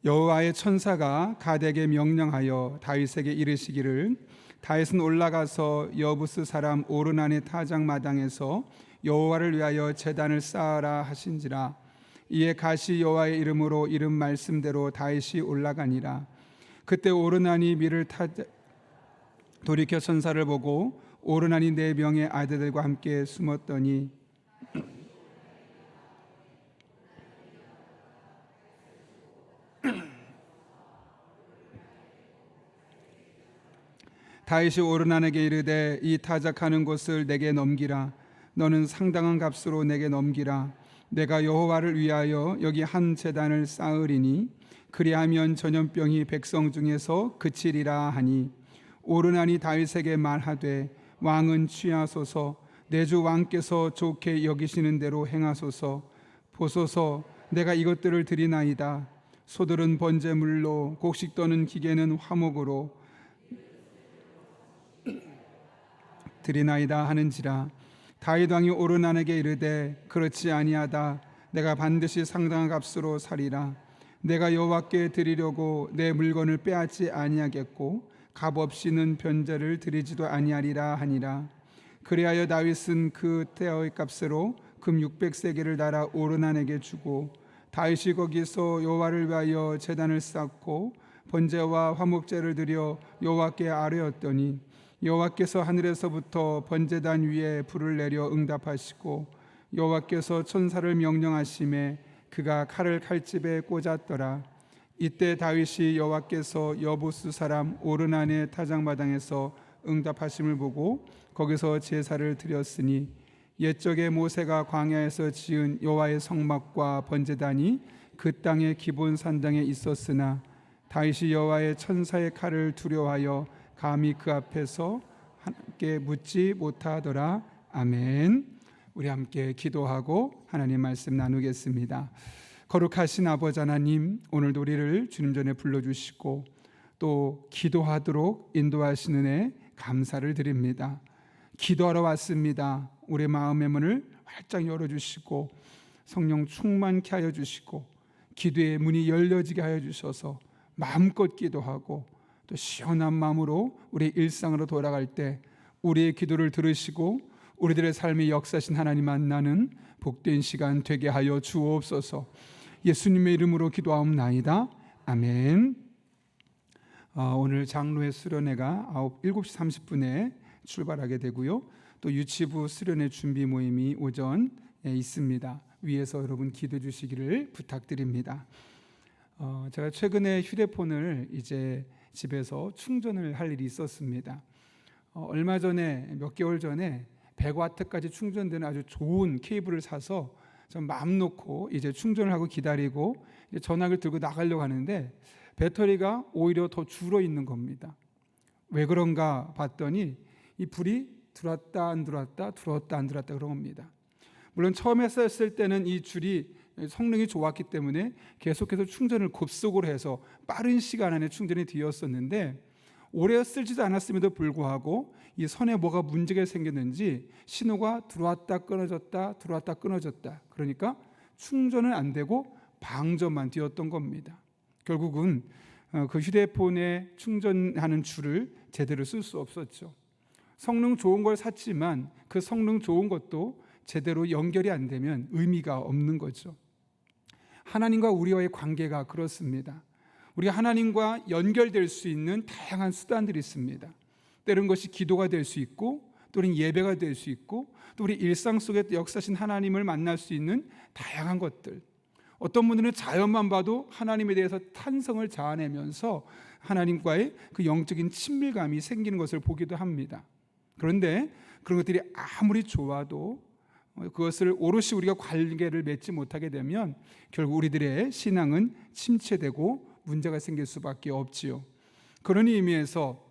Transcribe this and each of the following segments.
여호와의 천사가 갓에게 명령하여 다윗에게 이르시기를 다윗은 올라가서 여부스 사람 오르난의 타작마당에서 여호와를 위하여 제단을 쌓으라 하신지라. 이에 갓이 여호와의 이름으로 이름 말씀대로 다윗이 올라가니라. 그때 오르난이 밀을 돌이켜 천사를 보고 오르난이 네 명의 아들들과 함께 숨었더니 다윗이 오르난에게 이르되 이 타작하는 곳을 내게 넘기라. 너는 상당한 값으로 내게 넘기라. 내가 여호와를 위하여 여기 한 제단을 쌓으리니 그리하면 전염병이 백성 중에서 그치리라 하니, 오르난이 다윗에게 말하되 왕은 취하소서. 내 주 왕께서 좋게 여기시는 대로 행하소서. 보소서, 내가 이것들을 드리나이다. 소들은 번제물로, 곡식 떠는 기계는 화목으로 드리나이다 하는지라. 다윗 왕이 오르난에게 이르되 그렇지 아니하다. 내가 반드시 상당한 값으로 사리라. 내가 여호와께 드리려고 내 물건을 빼앗지 아니하겠고 값 없이는 변제를 드리지도 아니하리라 하니라. 그리하여 다윗은 그 태의 값으로 금 600세겔을 달아 오르난에게 주고, 다윗이 거기서 여호와를 위하여 제단을 쌓고 번제와 화목제를 드려 여호와께 아뢰었더니, 여호와께서 하늘에서부터 번제단 위에 불을 내려 응답하시고 여호와께서 천사를 명령하심에 그가 칼을 칼집에 꽂았더라. 이때 다윗이 여호와께서 여부스 사람 오르난의 타작마당에서 응답하심을 보고 거기서 제사를 드렸으니, 옛적에 모세가 광야에서 지은 여호와의 성막과 번제단이 그 땅의 기본 산당에 있었으나 다윗이 여호와의 천사의 칼을 두려워하여 감히 그 앞에서 함께 묻지 못하더라. 아멘. 우리 함께 기도하고 하나님 말씀 나누겠습니다. 거룩하신 아버지 하나님, 오늘도 우리를 주님 전에 불러주시고 또 기도하도록 인도하시는 애 감사를 드립니다. 기도하러 왔습니다. 우리 마음의 문을 활짝 열어주시고 성령 충만케 하여 주시고 기도의 문이 열려지게 하여 주셔서 마음껏 기도하고 또 시원한 마음으로 우리 일상으로 돌아갈 때 우리의 기도를 들으시고 우리들의 삶의 역사신 하나님 만나는 복된 시간 되게 하여 주옵소서. 예수님의 이름으로 기도하옵나이다. 아멘. 오늘 장로회 수련회가 7시 30분에 출발하게 되고요. 또 유치부 수련회 준비 모임이 오전에 있습니다. 위에서 여러분 기도해 주시기를 부탁드립니다. 제가 최근에 휴대폰을 이제 집에서 충전을 할 일이 있었습니다. 얼마 전에 몇 개월 전에 100와트까지 충전되는 아주 좋은 케이블을 사서 좀 마음 놓고 이제 충전을 하고 기다리고 이제 전화기를 들고 나가려고 하는데 배터리가 오히려 더 줄어 있는 겁니다. 왜 그런가 봤더니 이 불이 들어왔다 안 들어왔다 들어왔다 안 들어왔다 그런 겁니다. 물론 처음에 썼을 때는 이 줄이 성능이 좋았기 때문에 계속해서 충전을 급속으로 해서 빠른 시간 안에 충전이 되었었는데, 오래 쓰지도 않았음에도 불구하고 이 선에 뭐가 문제가 생겼는지 신호가 들어왔다 끊어졌다 들어왔다 끊어졌다, 그러니까 충전은 안 되고 방전만 되었던 겁니다. 결국은 그 휴대폰에 충전하는 줄을 제대로 쓸 수 없었죠. 성능 좋은 걸 샀지만 그 성능 좋은 것도 제대로 연결이 안 되면 의미가 없는 거죠. 하나님과 우리와의 관계가 그렇습니다. 우리가 하나님과 연결될 수 있는 다양한 수단들이 있습니다. 때론 것이 기도가 될 수 있고, 또는 예배가 될 수 있고, 또 우리 일상 속에 역사신 하나님을 만날 수 있는 다양한 것들. 어떤 분들은 자연만 봐도 하나님에 대해서 탄성을 자아내면서 하나님과의 그 영적인 친밀감이 생기는 것을 보기도 합니다. 그런데 그런 것들이 아무리 좋아도 그것을 오롯이 우리가 관계를 맺지 못하게 되면 결국 우리들의 신앙은 침체되고 문제가 생길 수밖에 없지요. 그런 의미에서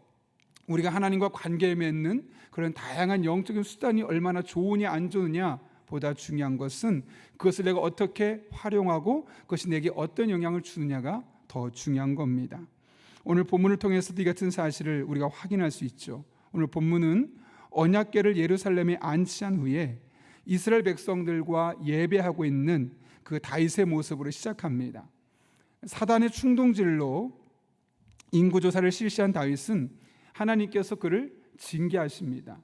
우리가 하나님과 관계 맺는 그런 다양한 영적인 수단이 얼마나 좋으냐 안 좋으냐 보다 중요한 것은 그것을 내가 어떻게 활용하고 그것이 내게 어떤 영향을 주느냐가 더 중요한 겁니다. 오늘 본문을 통해서도 이 같은 사실을 우리가 확인할 수 있죠. 오늘 본문은 언약궤를 예루살렘에 안치한 후에 이스라엘 백성들과 예배하고 있는 그 다윗의 모습으로 시작합니다. 사단의 충동질로 인구조사를 실시한 다윗은 하나님께서 그를 징계하십니다.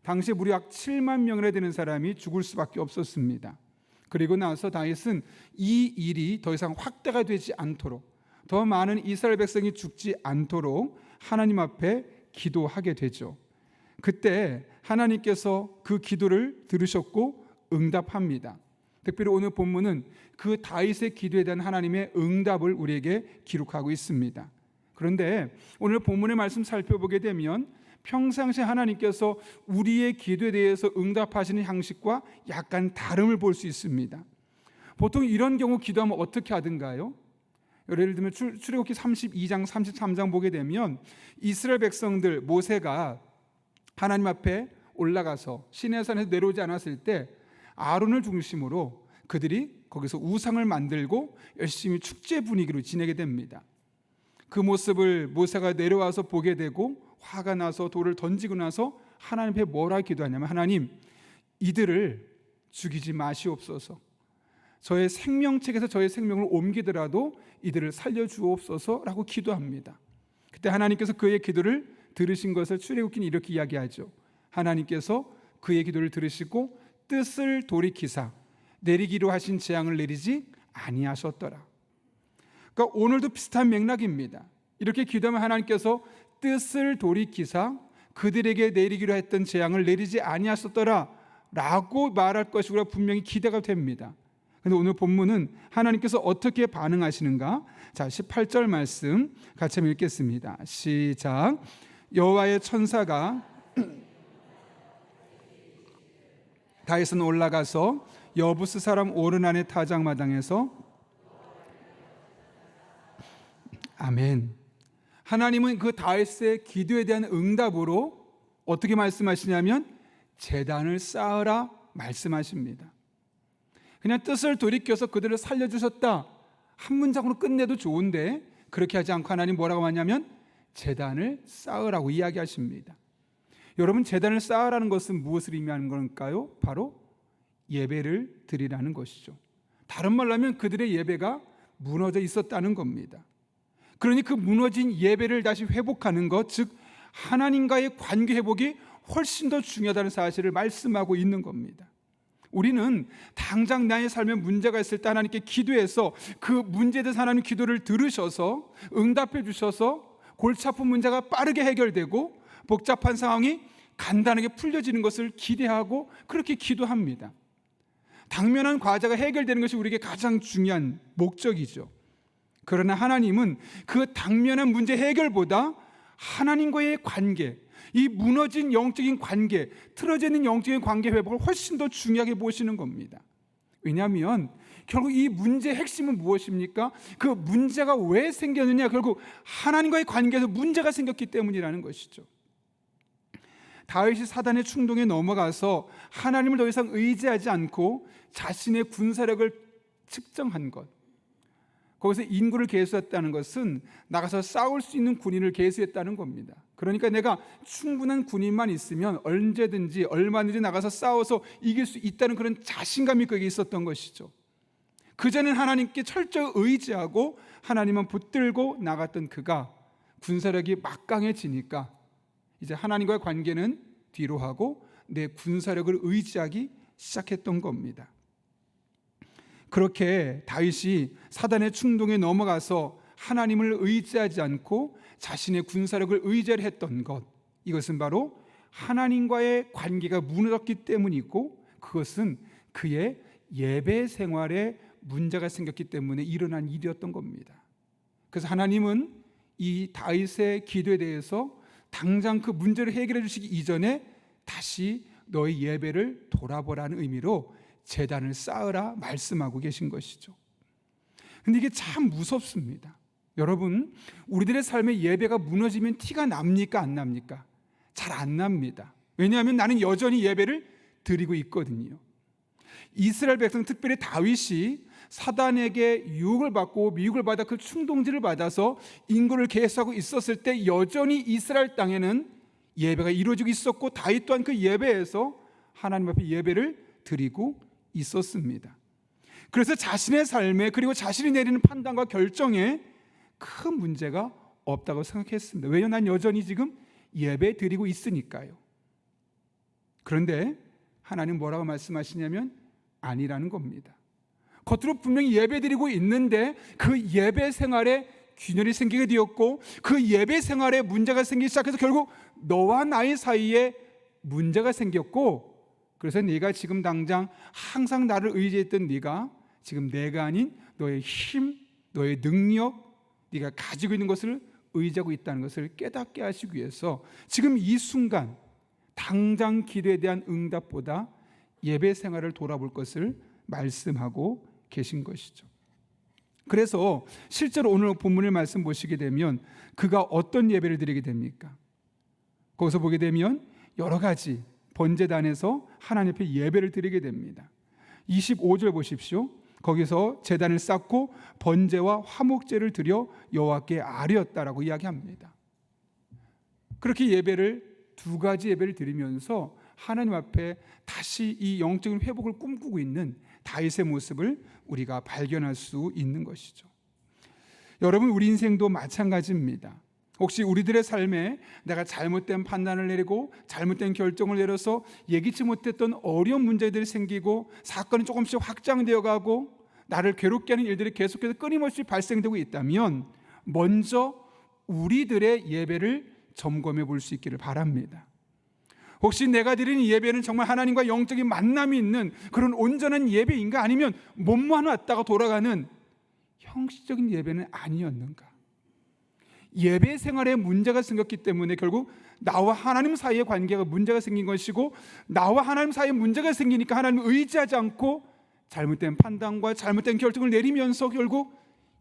당시 무려 약 7만 명이나 되는 사람이 죽을 수밖에 없었습니다. 그리고 나서 다윗은 이 일이 더 이상 확대가 되지 않도록, 더 많은 이스라엘 백성이 죽지 않도록 하나님 앞에 기도하게 되죠. 그때 하나님께서 그 기도를 들으셨고 응답합니다. 특별히 오늘 본문은 그 다윗의 기도에 대한 하나님의 응답을 우리에게 기록하고 있습니다. 그런데 오늘 본문의 말씀 살펴보게 되면 평상시에 하나님께서 우리의 기도에 대해서 응답하시는 형식과 약간 다름을 볼 수 있습니다. 보통 이런 경우 기도하면 어떻게 하던가요? 예를 들면 출애굽기 32장 33장 보게 되면 이스라엘 백성들, 모세가 하나님 앞에 올라가서 시내산에서 내려오지 않았을 때 아론을 중심으로 그들이 거기서 우상을 만들고 열심히 축제 분위기로 지내게 됩니다. 그 모습을 모세가 내려와서 보게 되고 화가 나서 돌을 던지고 나서 하나님 앞에 뭐라 기도하냐면, 하나님, 이들을 죽이지 마시옵소서. 저의 생명책에서 저의 생명을 옮기더라도 이들을 살려주옵소서라고 기도합니다. 그때 하나님께서 그의 기도를 들으신 것을 출애굽기는 이렇게 이야기하죠. 하나님께서 그의 기도를 들으시고 뜻을 돌이키사 내리기로 하신 재앙을 내리지 아니하셨더라. 그러니까 오늘도 비슷한 맥락입니다. 이렇게 기도하면 하나님께서 뜻을 돌이키사 그들에게 내리기로 했던 재앙을 내리지 아니하셨더라 라고 말할 것이고 분명히 기대가 됩니다. 그런데 오늘 본문은 하나님께서 어떻게 반응하시는가? 자, 18절 말씀 같이 읽겠습니다. 시작. 여호와의 천사가 다윗은 올라가서 여부스 사람 오르난의 타작마당에서, 아멘. 하나님은 그 다윗의 기도에 대한 응답으로 어떻게 말씀하시냐면 제단을 쌓으라 말씀하십니다. 그냥 뜻을 돌이켜서 그들을 살려주셨다 한 문장으로 끝내도 좋은데 그렇게 하지 않고 하나님 뭐라고 하냐면 제단을 쌓으라고 이야기하십니다. 여러분, 제단을 쌓으라는 것은 무엇을 의미하는 걸까요? 바로 예배를 드리라는 것이죠. 다른 말로 하면 그들의 예배가 무너져 있었다는 겁니다. 그러니 그 무너진 예배를 다시 회복하는 것, 즉 하나님과의 관계 회복이 훨씬 더 중요하다는 사실을 말씀하고 있는 겁니다. 우리는 당장 나의 삶에 문제가 있을 때 하나님께 기도해서 그 문제에 대해서 하나님 기도를 들으셔서 응답해 주셔서 골치 아픈 문제가 빠르게 해결되고 복잡한 상황이 간단하게 풀려지는 것을 기대하고 그렇게 기도합니다. 당면한 과제가 해결되는 것이 우리에게 가장 중요한 목적이죠. 그러나 하나님은 그 당면한 문제 해결보다 하나님과의 관계, 이 무너진 영적인 관계, 틀어져 있는 영적인 관계 회복을 훨씬 더 중요하게 보시는 겁니다. 왜냐하면 결국 이 문제의 핵심은 무엇입니까? 그 문제가 왜 생겼느냐, 결국 하나님과의 관계에서 문제가 생겼기 때문이라는 것이죠. 다윗이 사단의 충동에 넘어가서 하나님을 더 이상 의지하지 않고 자신의 군사력을 측정한 것, 거기서 인구를 계수했다는 것은 나가서 싸울 수 있는 군인을 계수했다는 겁니다. 그러니까 내가 충분한 군인만 있으면 언제든지 얼마든지 나가서 싸워서 이길 수 있다는 그런 자신감이 거기에 있었던 것이죠. 그전엔 하나님께 철저히 의지하고 하나님은 붙들고 나갔던 그가 군사력이 막강해지니까 이제 하나님과의 관계는 뒤로 하고 내 군사력을 의지하기 시작했던 겁니다. 그렇게 다윗이 사단의 충동에 넘어가서 하나님을 의지하지 않고 자신의 군사력을 의지를 했던 것, 이것은 바로 하나님과의 관계가 무너졌기 때문이고 그것은 그의 예배 생활에 문제가 생겼기 때문에 일어난 일이었던 겁니다. 그래서 하나님은 이 다윗의 기도에 대해서 당장 그 문제를 해결해 주시기 이전에 다시 너의 예배를 돌아보라는 의미로 제단을 쌓으라 말씀하고 계신 것이죠. 근데 이게 참 무섭습니다. 여러분, 우리들의 삶의 예배가 무너지면 티가 납니까 안 납니까? 잘 안 납니다. 왜냐하면 나는 여전히 예배를 드리고 있거든요. 이스라엘 백성, 특별히 다윗이 사단에게 유혹을 받고 미혹을 받아 그 충동질을 받아서 인구를 계수하고 있었을 때 여전히 이스라엘 땅에는 예배가 이루어지고 있었고 다윗 또한 그 예배에서 하나님 앞에 예배를 드리고 있었습니다. 그래서 자신의 삶에 그리고 자신이 내리는 판단과 결정에 큰 문제가 없다고 생각했습니다. 왜요? 난 여전히 지금 예배 드리고 있으니까요. 그런데 하나님 뭐라고 말씀하시냐면 아니라는 겁니다. 겉으로 분명히 예배 드리고 있는데 그 예배 생활에 균열이 생기게 되었고 그 예배 생활에 문제가 생기기 시작해서 결국 너와 나의 사이에 문제가 생겼고, 그래서 네가 지금 당장 항상 나를 의지했던 네가 지금 내가 아닌 너의 힘, 너의 능력, 네가 가지고 있는 것을 의지하고 있다는 것을 깨닫게 하시기 위해서 지금 이 순간 당장 기도에 대한 응답보다 예배 생활을 돌아볼 것을 말씀하고 계신 것이죠. 그래서 실제로 오늘 본문의 말씀 보시게 되면 그가 어떤 예배를 드리게 됩니까? 거기서 보게 되면 여러 가지 번제단에서 하나님 앞에 예배를 드리게 됩니다. 25절 보십시오. 거기서 제단을 쌓고 번제와 화목제를 드려 여호와께 아뢰었다라고 이야기합니다. 그렇게 예배를 두 가지 예배를 드리면서 하나님 앞에 다시 이 영적인 회복을 꿈꾸고 있는 다윗의 모습을 우리가 발견할 수 있는 것이죠. 여러분, 우리 인생도 마찬가지입니다. 혹시 우리들의 삶에 내가 잘못된 판단을 내리고 잘못된 결정을 내려서 예기치 못했던 어려운 문제들이 생기고 사건이 조금씩 확장되어 가고 나를 괴롭게 하는 일들이 계속해서 끊임없이 발생되고 있다면 먼저 우리들의 예배를 점검해 볼 수 있기를 바랍니다. 혹시 내가 드리는 예배는 정말 하나님과 영적인 만남이 있는 그런 온전한 예배인가, 아니면 몸만 왔다가 돌아가는 형식적인 예배는 아니었는가? 예배 생활에 문제가 생겼기 때문에 결국 나와 하나님 사이의 관계가 문제가 생긴 것이고, 나와 하나님 사이에 문제가 생기니까 하나님을 의지하지 않고 잘못된 판단과 잘못된 결정을 내리면서 결국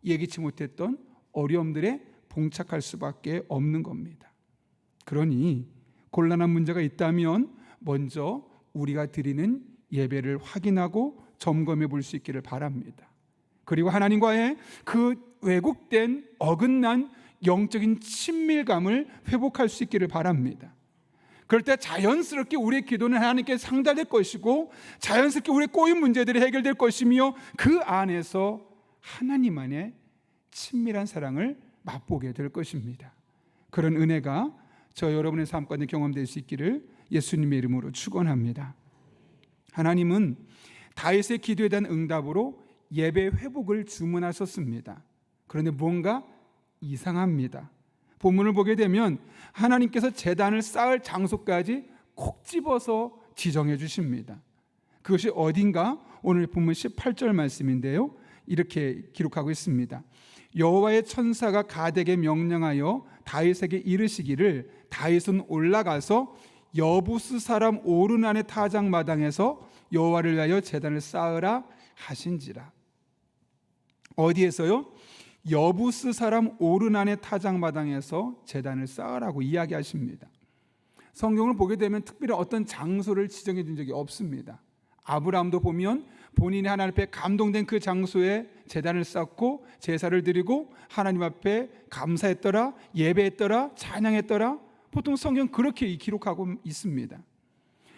예기치 못했던 어려움들에 봉착할 수밖에 없는 겁니다. 그러니 곤란한 문제가 있다면 먼저 우리가 드리는 예배를 확인하고 점검해 볼 수 있기를 바랍니다. 그리고 하나님과의 그 왜곡된 어긋난 영적인 친밀감을 회복할 수 있기를 바랍니다. 그럴 때 자연스럽게 우리의 기도는 하나님께 상달될 것이고 자연스럽게 우리의 꼬인 문제들이 해결될 것이며 그 안에서 하나님 안에 친밀한 사랑을 맛보게 될 것입니다. 그런 은혜가 저 여러분의 삶 가운데 경험될 수 있기를 예수님의 이름으로 축원합니다. 하나님은 다윗의 기도에 대한 응답으로 예배 회복을 주문하셨습니다. 그런데 뭔가 이상합니다. 본문을 보게 되면 하나님께서 제단을 쌓을 장소까지 콕 집어서 지정해 주십니다. 그것이 어딘가? 오늘 본문 18절 말씀인데요, 이렇게 기록하고 있습니다. 여호와의 천사가 가드에게 명령하여 다윗에게 이르시기를 다윗은 올라가서 여부스 사람 오르난의 타작 마당에서 여호와를 위하여 제단을 쌓으라 하신지라. 어디에서요? 여부스 사람 오르난의 타작 마당에서 제단을 쌓으라고 이야기하십니다. 성경을 보게 되면 특별히 어떤 장소를 지정해 준 적이 없습니다. 아브라함도 보면 본인이 하나님 앞에 감동된 그 장소에 제단을 쌓고 제사를 드리고 하나님 앞에 감사했더라, 예배했더라, 찬양했더라. 보통 성경 그렇게 기록하고 있습니다.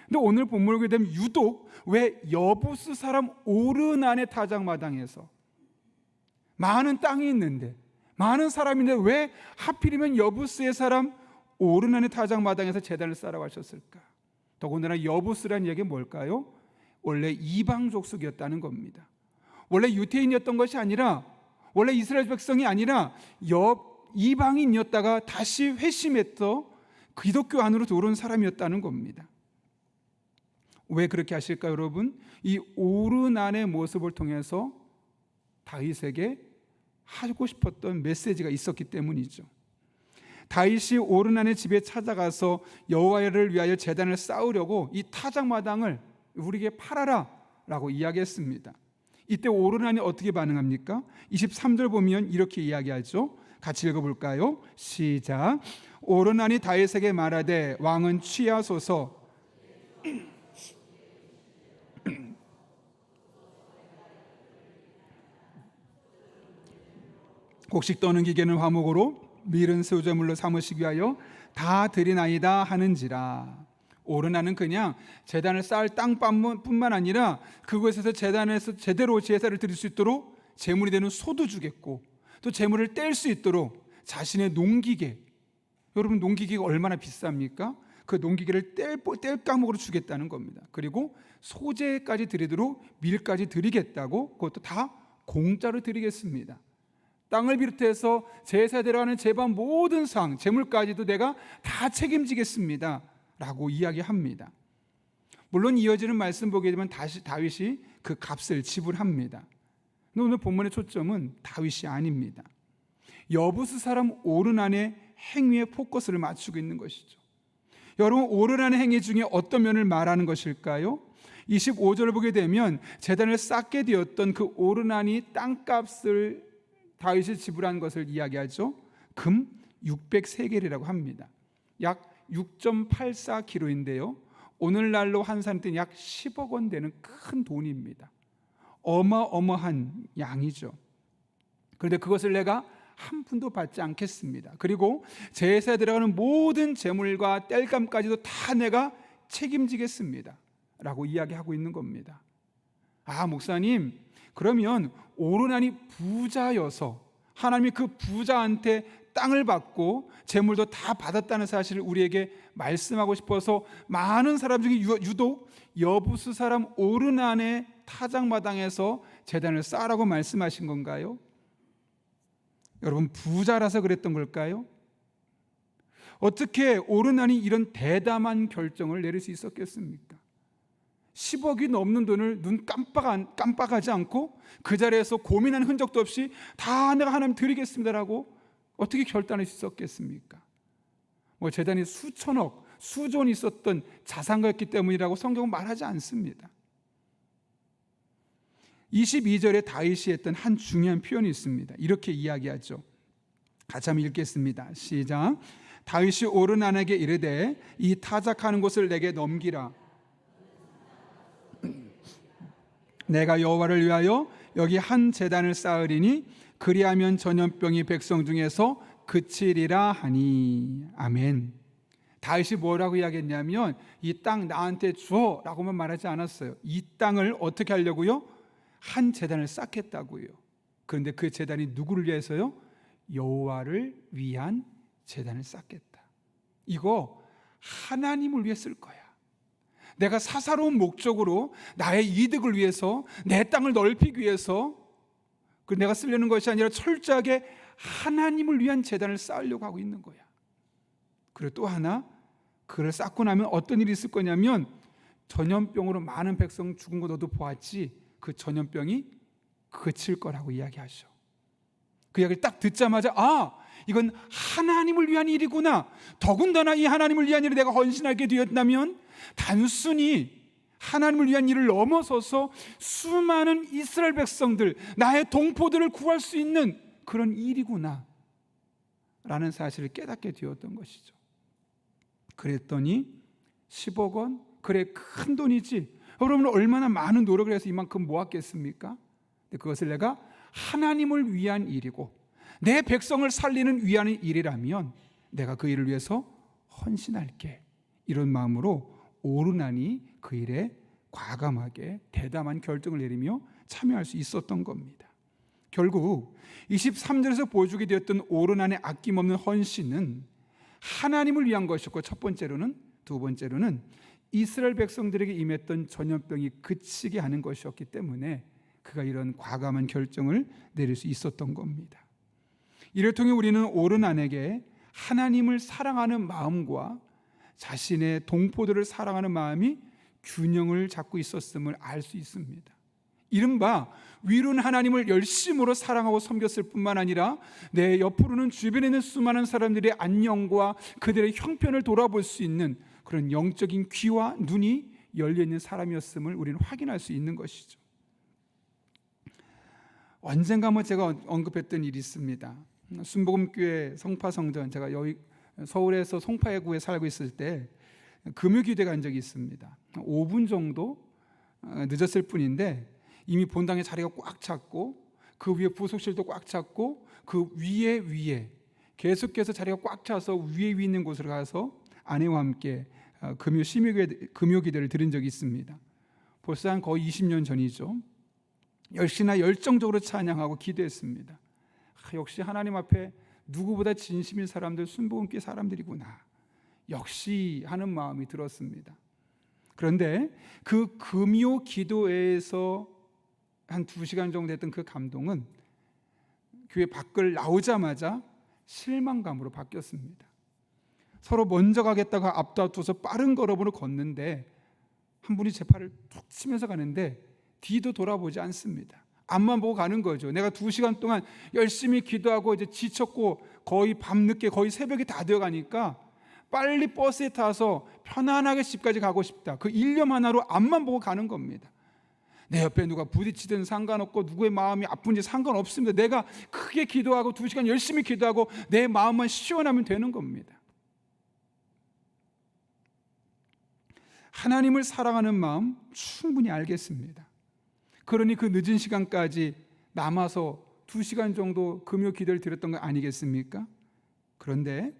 근데 오늘 본문을 보게 되면 유독 왜 여부스 사람 오르난의 타작 마당에서, 많은 땅이 있는데 많은 사람인데 왜 하필이면 여부스의 사람 오르난의 타작 마당에서 제단을 쌓으라고 하셨을까? 더군다나 여부스라는 얘기가 뭘까요? 원래 이방 족속이었다는 겁니다. 원래 유태인이었던 것이 아니라, 원래 이스라엘 백성이 아니라 이방인이었다가 다시 회심했어 기독교 안으로 들어온 사람이었다는 겁니다. 왜 그렇게 하실까요, 여러분? 이 오르난의 모습을 통해서 다윗에게 하고 싶었던 메시지가 있었기 때문이죠. 다윗이 오르난의 집에 찾아가서 여호와를 위하여 제단을 쌓으려고 이 타작마당을 우리에게 팔아라 라고 이야기했습니다. 이때 오르난이 어떻게 반응합니까? 23절 보면 이렇게 이야기하죠. 같이 읽어볼까요? 시작. 오르난이 다윗에게 말하되 왕은 취하소서. 곡식 떠는 기계는 화목으로 밀은 새우저물로 삼으시기 위하여 다 드리나이다 하는지라. 오르나는 그냥 제단을 쌓을 땅뿐만 아니라 그곳에서 제단에서 제대로 제사를 드릴 수 있도록 제물이 되는 소도 주겠고, 또 제물을 뗄 수 있도록 자신의 농기계, 여러분 농기계가 얼마나 비쌉니까? 그 농기계를 뗄 까목으로 주겠다는 겁니다. 그리고 소재까지 드리도록 밀까지 드리겠다고, 그것도 다 공짜로 드리겠습니다. 땅을 비롯해서 제사에 들어가는 제반 모든 상, 제물까지도 내가 다 책임지겠습니다 라고 이야기합니다. 물론 이어지는 말씀 보게 되면 다시 다윗이 그 값을 지불합니다. 근데 오늘 본문의 초점은 다윗이 아닙니다. 여부스 사람 오르난의 행위에 포커스를 맞추고 있는 것이죠. 여러분, 오르난의 행위 중에 어떤 면을 말하는 것일까요? 25절을 보게 되면 제단을 쌓게 되었던 그 오르난이 땅값을 다윗이 지불한 것을 이야기하죠. 금 600세겔이라고 합니다. 약 6.84kg인데요. 오늘날로 환산할 때는 약 10억 원 되는 큰 돈입니다. 어마어마한 양이죠. 그런데 그것을 내가 한 푼도 받지 않겠습니다. 그리고 제사에 들어가는 모든 제물과 땔감까지도 다 내가 책임지겠습니다 라고 이야기하고 있는 겁니다. 아, 목사님, 그러면 오르난이 부자여서 하나님이 그 부자한테 땅을 받고 제물도 다 받았다는 사실을 우리에게 말씀하고 싶어서 많은 사람 중에 유독 여부스 사람 오르난의 타작마당에서 제단을 쌓으라고 말씀하신 건가요? 여러분, 부자라서 그랬던 걸까요? 어떻게 오르난이 이런 대담한 결정을 내릴 수 있었겠습니까? 10억이 넘는 돈을 눈 깜빡하지 않고 그 자리에서 고민하는 흔적도 없이 다 내가 하나님 드리겠습니다라고 어떻게 결단할 수 있었겠습니까? 제단이 수천억, 수조원 있었던 자산가였기 때문이라고 성경은 말하지 않습니다. 22절에 다윗이 했던 한 중요한 표현이 있습니다. 이렇게 이야기하죠. 같이 한번 읽겠습니다. 시작. 다윗이 오르난에게 이르되 이 타작하는 곳을 내게 넘기라. 내가 여호와를 위하여 여기 한 제단을 쌓으리니 그리하면 전염병이 백성 중에서 그치리라 하니. 아멘. 다윗이 뭐라고 이야기했냐면 이 땅 나한테 줘 라고만 말하지 않았어요. 이 땅을 어떻게 하려고요? 한 제단을 쌓겠다고요. 그런데 그 제단이 누구를 위해서요? 여호와를 위한 제단을 쌓겠다. 이거 하나님을 위해 쓸 거야. 내가 사사로운 목적으로 나의 이득을 위해서, 내 땅을 넓히기 위해서 내가 쓰려는 것이 아니라 철저하게 하나님을 위한 제단을 쌓으려고 하고 있는 거야. 그리고 또 하나, 그걸 쌓고 나면 어떤 일이 있을 거냐면 전염병으로 많은 백성 죽은 거 너도 보았지? 그 전염병이 그칠 거라고 이야기하셔. 그 이야기를 딱 듣자마자 이건 하나님을 위한 일이구나. 더군다나 이 하나님을 위한 일을 내가 헌신하게 되었다면 단순히 하나님을 위한 일을 넘어서서 수많은 이스라엘 백성들, 나의 동포들을 구할 수 있는 그런 일이구나 라는 사실을 깨닫게 되었던 것이죠. 그랬더니 10억 원? 그래, 큰 돈이지. 여러분, 얼마나 많은 노력을 해서 이만큼 모았겠습니까? 그것을 내가 하나님을 위한 일이고 내 백성을 살리는 위한 일이라면 내가 그 일을 위해서 헌신할게, 이런 마음으로 오르난이 그 일에 과감하게 대담한 결정을 내리며 참여할 수 있었던 겁니다. 결국 23절에서 보여주게 되었던 오르난의 아낌없는 헌신은 하나님을 위한 것이었고, 두 번째로는 이스라엘 백성들에게 임했던 전염병이 그치게 하는 것이었기 때문에 그가 이런 과감한 결정을 내릴 수 있었던 겁니다. 이를 통해 우리는 오르난에게 하나님을 사랑하는 마음과 자신의 동포들을 사랑하는 마음이 균형을 잡고 있었음을 알 수 있습니다. 이른바 위로는 하나님을 열심으로 사랑하고 섬겼을 뿐만 아니라 내 옆으로는 주변에 있는 수많은 사람들의 안녕과 그들의 형편을 돌아볼 수 있는 그런 영적인 귀와 눈이 열려있는 사람이었음을 우리는 확인할 수 있는 것이죠. 언젠가 제가 언급했던 일이 있습니다. 순복음교회 성파성전, 제가 여기 서울에서 송파구에 살고 있을 때 금요기도에 간 적이 있습니다. 5분 정도 늦었을 뿐인데 이미 본당에 자리가 꽉 찼고 그 위에 부속실도 꽉 찼고 그 위에 계속해서 자리가 꽉 차서 위에 있는 곳으로 가서 아내와 함께 금요 기도를 드린 적이 있습니다. 벌써 한 거의 20년 전이죠. 역시나 열정적으로 찬양하고 기도했습니다. 역시 하나님 앞에 누구보다 진심인 사람들, 순복음교회 사람들이구나, 역시 하는 마음이 들었습니다. 그런데 그 금요 기도회에서 한 2시간 정도 했던 그 감동은 교회 밖을 나오자마자 실망감으로 바뀌었습니다. 서로 먼저 가겠다고 앞다퉈서 빠른 걸음으로 걷는데 한 분이 제 팔을 툭 치면서 가는데 뒤도 돌아보지 않습니다. 앞만 보고 가는 거죠. 내가 2시간 동안 열심히 기도하고 이제 지쳤고 거의 밤늦게, 거의 새벽이 다 되어 가니까 빨리 버스에 타서 편안하게 집까지 가고 싶다, 그 일념 하나로 앞만 보고 가는 겁니다. 내 옆에 누가 부딪히든 상관없고 누구의 마음이 아픈지 상관없습니다. 내가 크게 기도하고 2시간 열심히 기도하고 내 마음만 시원하면 되는 겁니다. 하나님을 사랑하는 마음 충분히 알겠습니다. 그러니 그 늦은 시간까지 남아서 2시간 정도 금요 기도를 드렸던 거 아니겠습니까? 그런데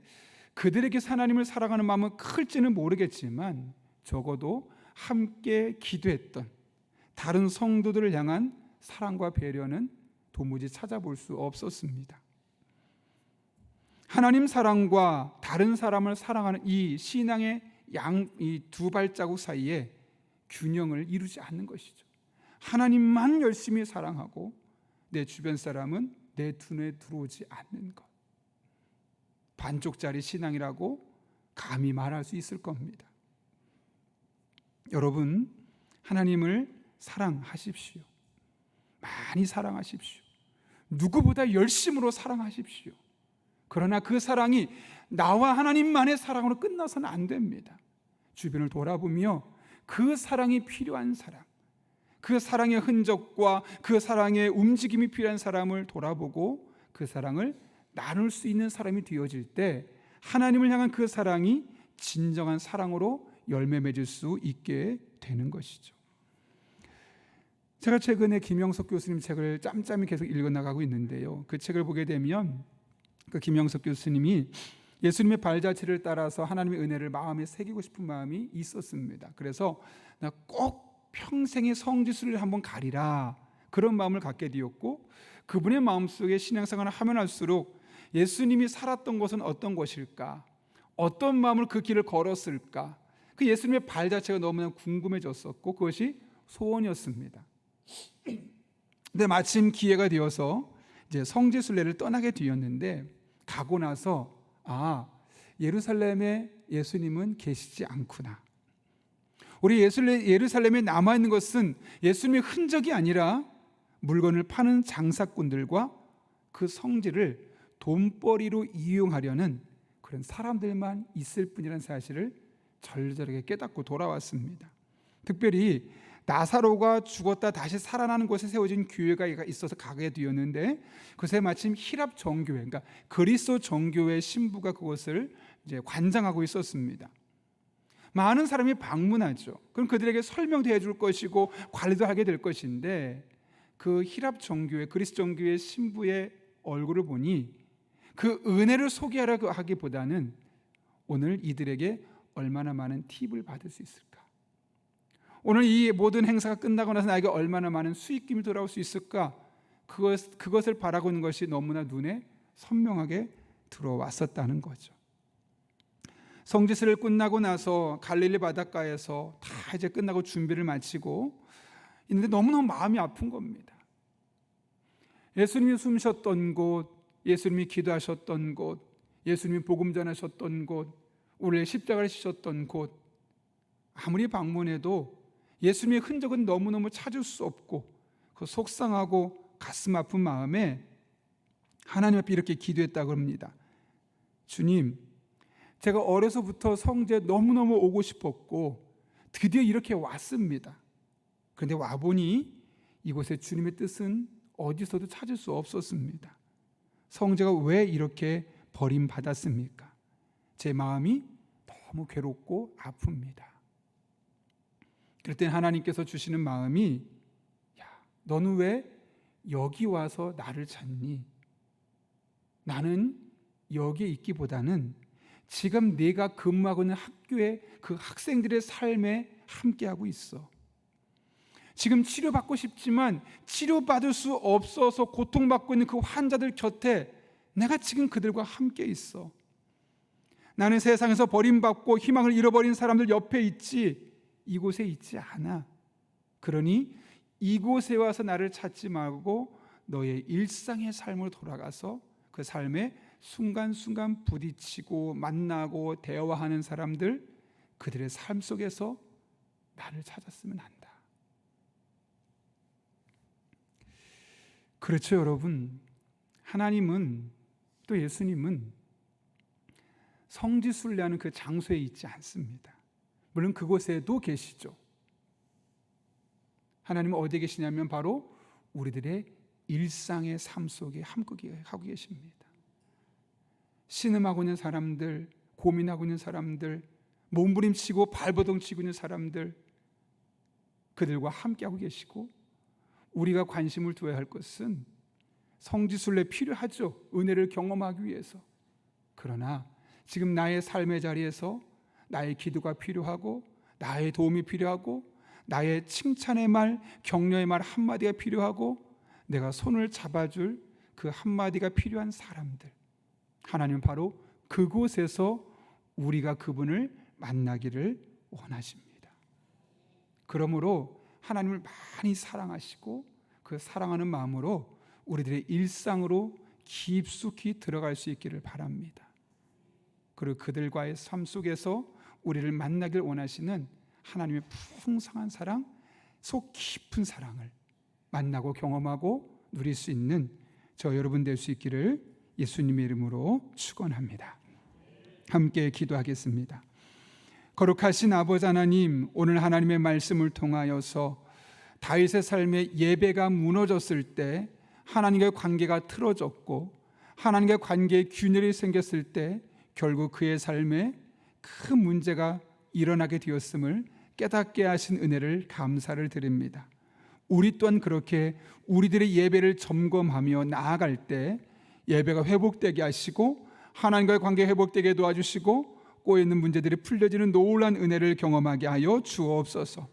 그들에게 하나님을 사랑하는 마음은 클지는 모르겠지만 적어도 함께 기도했던 다른 성도들을 향한 사랑과 배려는 도무지 찾아볼 수 없었습니다. 하나님 사랑과 다른 사람을 사랑하는 이 신앙의 이 2발자국 사이에 균형을 이루지 않는 것이죠. 하나님만 열심히 사랑하고 내 주변 사람은 내 눈에 들어오지 않는 것, 반쪽짜리 신앙이라고 감히 말할 수 있을 겁니다. 여러분, 하나님을 사랑하십시오. 많이 사랑하십시오. 누구보다 열심으로 사랑하십시오. 그러나 그 사랑이 나와 하나님만의 사랑으로 끝나서는 안 됩니다. 주변을 돌아보며 그 사랑이 필요한 사람, 그 사랑의 흔적과 그 사랑의 움직임이 필요한 사람을 돌아보고 그 사랑을 나눌 수 있는 사람이 되어질 때 하나님을 향한 그 사랑이 진정한 사랑으로 열매 맺을 수 있게 되는 것이죠. 제가 최근에 김영석 교수님 책을 짬짬이 계속 읽어나가고 있는데요, 그 책을 보게 되면 그 김영석 교수님이 예수님의 발자취를 따라서 하나님의 은혜를 마음에 새기고 싶은 마음이 있었습니다. 그래서 나 꼭 평생의 성지순례를 한번 가리라, 그런 마음을 갖게 되었고, 그분의 마음속에 신앙생활을 하면 할수록 예수님이 살았던 곳은 어떤 곳일까, 어떤 마음으로 그 길을 걸었을까, 그 예수님의 발자취가 너무나 궁금해졌었고 그것이 소원이었습니다. 근데 마침 기회가 되어서 이제 성지순례를 떠나게 되었는데, 가고 나서 예루살렘에 예수님은 계시지 않구나. 우리 예루살렘에 남아있는 것은 예수님의 흔적이 아니라 물건을 파는 장사꾼들과 그 성지를 돈벌이로 이용하려는 그런 사람들만 있을 뿐이라는 사실을 절절하게 깨닫고 돌아왔습니다. 특별히 나사로가 죽었다 다시 살아나는 곳에 세워진 교회가 있어서 가게 되었는데, 그새 마침 히랍 정교회, 그러니까 그리스도 정교회 신부가 그것을 이제 관장하고 있었습니다. 많은 사람이 방문하죠. 그럼 그들에게 설명도 해줄 것이고 관리도 하게 될 것인데, 그 히랍 정교회, 그리스도 정교회 신부의 얼굴을 보니 그 은혜를 소개하라고 하기보다는 오늘 이들에게 얼마나 많은 팁을 받을 수 있을까, 오늘 이 모든 행사가 끝나고 나서 나에게 얼마나 많은 수익금이 돌아올 수 있을까, 그것을 바라고 있는 것이 너무나 눈에 선명하게 들어왔었다는 거죠. 성지순례를 끝나고 나서 갈릴리 바닷가에서 다 이제 끝나고 준비를 마치고 있는데 너무너무 마음이 아픈 겁니다. 예수님이 숨쉬었던 곳, 예수님이 기도하셨던 곳, 예수님이 복음 전하셨던 곳, 우리의 십자가를 지셨던 곳, 아무리 방문해도 예수님의 흔적은 너무너무 찾을 수 없고 그 속상하고 가슴 아픈 마음에 하나님 앞에 이렇게 기도했다고 합니다. 주님, 제가 어려서부터 성지에 너무너무 오고 싶었고 드디어 이렇게 왔습니다. 그런데 와보니 이곳에 주님의 뜻은 어디서도 찾을 수 없었습니다. 성지가 왜 이렇게 버림받았습니까? 제 마음이 너무 괴롭고 아픕니다. 그럴 때 하나님께서 주시는 마음이, 너는 왜 여기 와서 나를 찾니? 나는 여기에 있기보다는 지금 네가 근무하고 있는 학교의 그 학생들의 삶에 함께하고 있어. 지금 치료받고 싶지만 치료받을 수 없어서 고통받고 있는 그 환자들 곁에 내가 지금 그들과 함께 있어. 나는 세상에서 버림받고 희망을 잃어버린 사람들 옆에 있지, 이곳에 있지 않아. 그러니 이곳에 와서 나를 찾지 말고 너의 일상의 삶으로 돌아가서 그 삶에 순간순간 부딪히고 만나고 대화하는 사람들, 그들의 삶 속에서 나를 찾았으면 한다. 그렇죠, 여러분. 하나님은, 또 예수님은 성지순례하는 그 장소에 있지 않습니다. 물론 그곳에도 계시죠. 하나님은 어디에 계시냐면 바로 우리들의 일상의 삶 속에 함께 하고 계십니다. 신음하고 있는 사람들, 고민하고 있는 사람들, 몸부림치고 발버둥치고 있는 사람들, 그들과 함께하고 계시고, 우리가 관심을 두어야 할 것은 성지순례 필요하죠. 은혜를 경험하기 위해서. 그러나 지금 나의 삶의 자리에서 나의 기도가 필요하고, 나의 도움이 필요하고, 나의 칭찬의 말, 격려의 말 한마디가 필요하고, 내가 손을 잡아줄 그 한마디가 필요한 사람들, 하나님은 바로 그곳에서 우리가 그분을 만나기를 원하십니다. 그러므로 하나님을 많이 사랑하시고 그 사랑하는 마음으로 우리들의 일상으로 깊숙이 들어갈 수 있기를 바랍니다. 그리고 그들과의 삶 속에서 우리를 만나길 원하시는 하나님의 풍성한 사랑, 속 깊은 사랑을 만나고 경험하고 누릴 수 있는 저 여러분 될 수 있기를 예수님의 이름으로 축원합니다. 함께 기도하겠습니다. 거룩하신 아버지 하나님, 오늘 하나님의 말씀을 통하여서 다윗의 삶에 예배가 무너졌을 때 하나님과의 관계가 틀어졌고, 하나님과의 관계에 균열이 생겼을 때 결국 그의 삶에 큰 문제가 일어나게 되었음을 깨닫게 하신 은혜를 감사를 드립니다. 우리 또한 그렇게 우리들의 예배를 점검하며 나아갈 때 예배가 회복되게 하시고, 하나님과의 관계 회복되게 도와주시고, 꼬여있는 문제들이 풀려지는 놀라운 은혜를 경험하게 하여 주옵소서.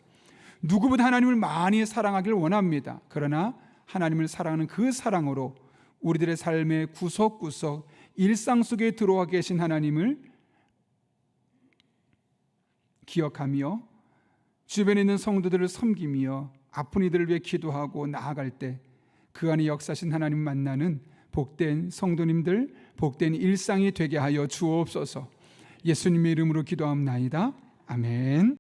누구보다 하나님을 많이 사랑하길 원합니다. 그러나 하나님을 사랑하는 그 사랑으로 우리들의 삶의 구석구석 일상 속에 들어와 계신 하나님을 기억하며 주변에 있는 성도들을 섬기며 아픈 이들을 위해 기도하고 나아갈 때 그 안에 역사하신 하나님 만나는 복된 성도님들, 복된 일상이 되게 하여 주옵소서. 예수님의 이름으로 기도합나이다. 아멘.